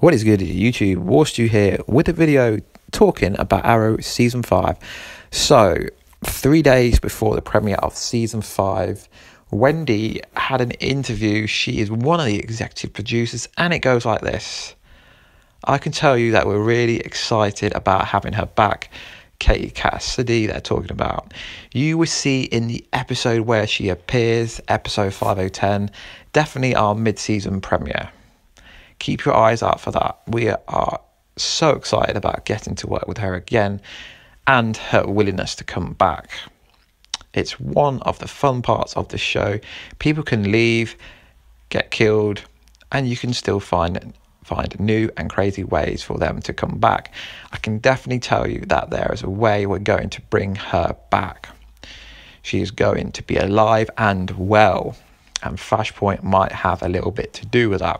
What is good, YouTube? Warstu here with a video talking about Arrow Season 5. So, 3 days before the premiere of Season 5, Wendy had an interview. She is one of the executive producers, and it goes like this. I can tell you that we're really excited about having her back. Katie Cassidy, they're talking about. You will see in the episode where she appears, episode 5010, definitely our mid-season premiere. Keep your eyes out for that. We are so excited about getting to work with her again and her willingness to come back. It's one of the fun parts of the show. People can leave, get killed, and you can still find new and crazy ways for them to come back. I can definitely tell you that there is a way we're going to bring her back. She is going to be alive and well, and Flashpoint might have a little bit to do with that.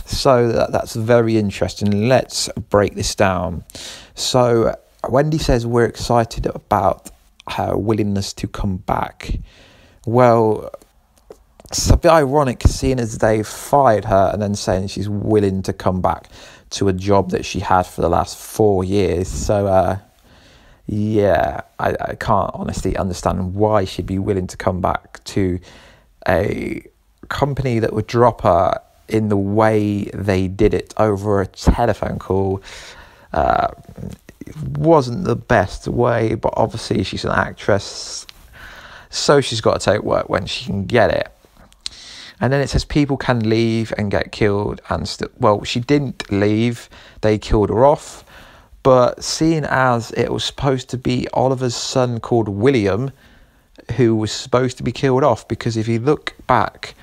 So that's very interesting. Let's break this down. So Wendy says we're excited about her willingness to come back. Well, it's a bit ironic seeing as they've fired her and then saying she's willing to come back to a job that she had for the last 4 years. So yeah, I can't honestly understand why she'd be willing to come back to a company that would drop her in the way they did it over a telephone call. It wasn't the best way, but obviously she's an actress, so she's got to take work when she can get it. And then it says people can leave and get killed, and well, she didn't leave, they killed her off. But seeing as it was supposed to be Oliver's son called William who was supposed to be killed off, because if you look back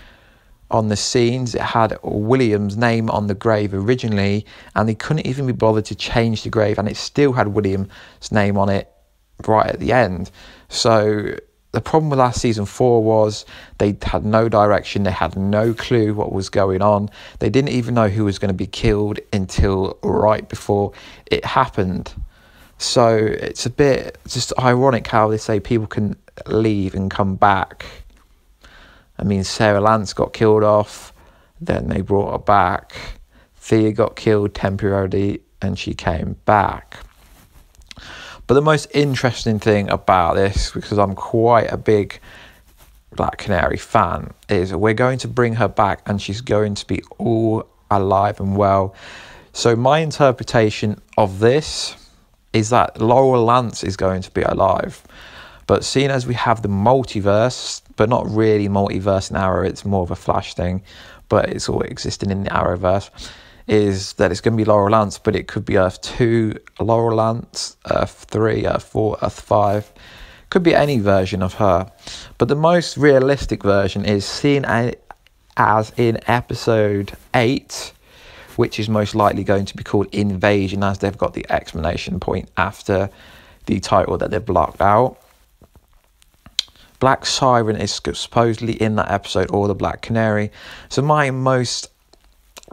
on the scenes, it had William's name on the grave originally, and they couldn't even be bothered to change the grave, and it still had William's name on it right at the end. So the problem with last season 4 was they had no direction, they had no clue what was going on. They didn't even know who was going to be killed until right before it happened. So it's a bit just ironic how they say people can leave and come back. I mean, Sarah Lance got killed off, then they brought her back. Thea got killed temporarily, and she came back. But the most interesting thing about this, because I'm quite a big Black Canary fan, is we're going to bring her back and she's going to be all alive and well. So my interpretation of this is that Laurel Lance is going to be alive. But seeing as we have the multiverse, but not really multiverse in Arrow, it's more of a Flash thing, but it's all existing in the Arrowverse, is that it's going to be Laurel Lance, but it could be Earth 2, Laurel Lance, Earth 3, Earth 4, Earth 5. Could be any version of her. But the most realistic version is seen as in episode 8, which is most likely going to be called Invasion, as they've got the exclamation point after the title that they've blocked out. Black Siren is supposedly in that episode, or the Black Canary. So my most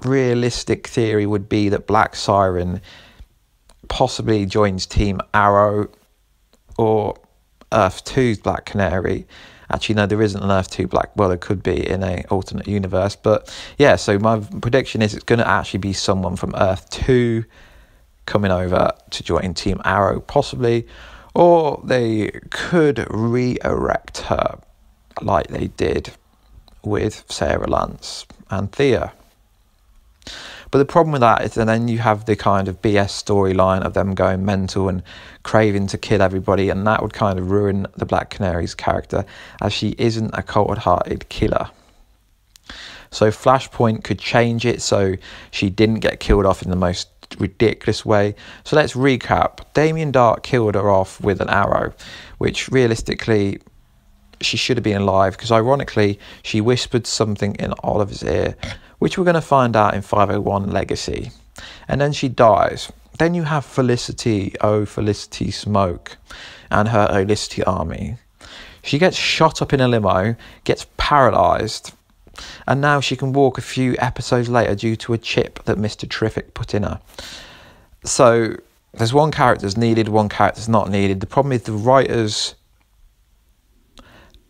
realistic theory would be that Black Siren possibly joins Team Arrow, or Earth 2's Black Canary. Actually, no, there isn't an Earth 2 Black. Well, there could be in an alternate universe. But yeah, so my prediction is it's going to actually be someone from Earth 2 coming over to join Team Arrow, possibly. Or they could re-erect her like they did with Sarah Lance and Thea. But the problem with that is that then you have the kind of BS storyline of them going mental and craving to kill everybody, and that would kind of ruin the Black Canary's character, as she isn't a cold-hearted killer. So Flashpoint could change it so she didn't get killed off in the most ridiculous way. So let's recap. Damien Dark killed her off with an arrow, which realistically she should have been alive, because ironically she whispered something in Oliver's ear, which we're going to find out in 501 Legacy, and then she dies. Then you have Felicity, Felicity Smoke, and her Felicity army. She gets shot up in a limo, gets paralyzed, and now she can walk a few episodes later due to a chip that Mr. Terrific put in her. So there's one character that's needed, one character that's not needed. The problem is the writers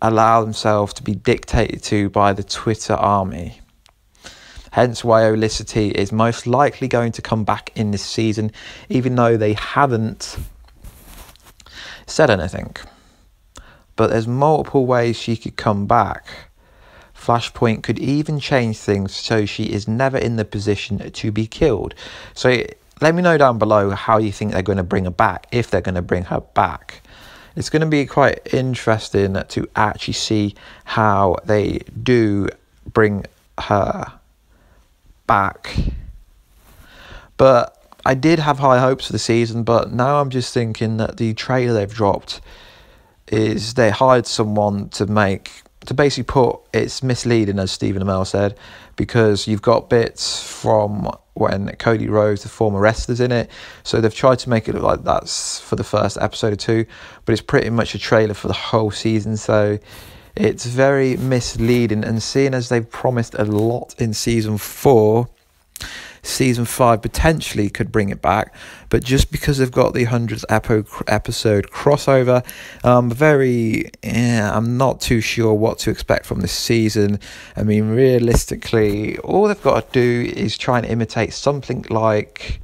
allow themselves to be dictated to by the Twitter army. hence why Olicity is most likely going to come back in this season, even though they haven't said anything. But there's multiple ways she could come back. Flashpoint could even change things so she is never in the position to be killed. So let me know down below how you think they're going to bring her back, if they're going to bring her back. It's going to be quite interesting to actually see how they do bring her back. But I did have high hopes for the season, but now I'm just thinking that the trailer they've dropped is they hired someone to basically put, it's misleading, as Stephen Amell said, because you've got bits from when Cody Rhodes, the former wrestler's in it, so they've tried to make it look like that's for the first episode or two, but it's pretty much a trailer for the whole season, so it's very misleading. And seeing as they've promised a lot in season 4, season 5 potentially could bring it back, but just because they've got the 100th episode crossover, I'm not too sure what to expect from this season. I mean, realistically, all they've got to do is try and imitate something like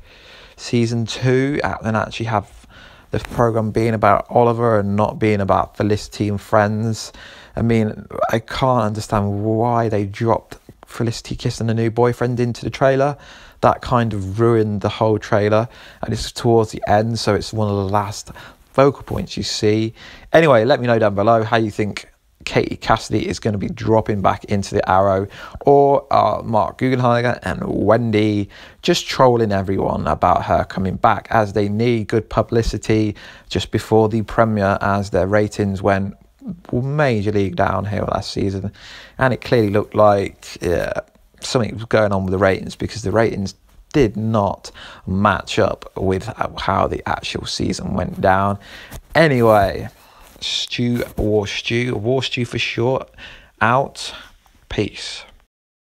season 2 and actually have the program being about Oliver and not being about Felicity and friends. I mean, I can't understand why they dropped Felicity kissing a new boyfriend into the trailer. That kind of ruined the whole trailer, and it's towards the end, so it's one of the last focal points you see. Anyway, let me know down below how you think Katie Cassidy is going to be dropping back into the Arrow, or Mark Guggenheimer and Wendy just trolling everyone about her coming back, as they need good publicity just before the premiere, as their ratings went majorly downhill last season, and it clearly looked like something was going on with the ratings, because the ratings did not match up with how the actual season went down. Anyway, Warstu for short, out. Peace.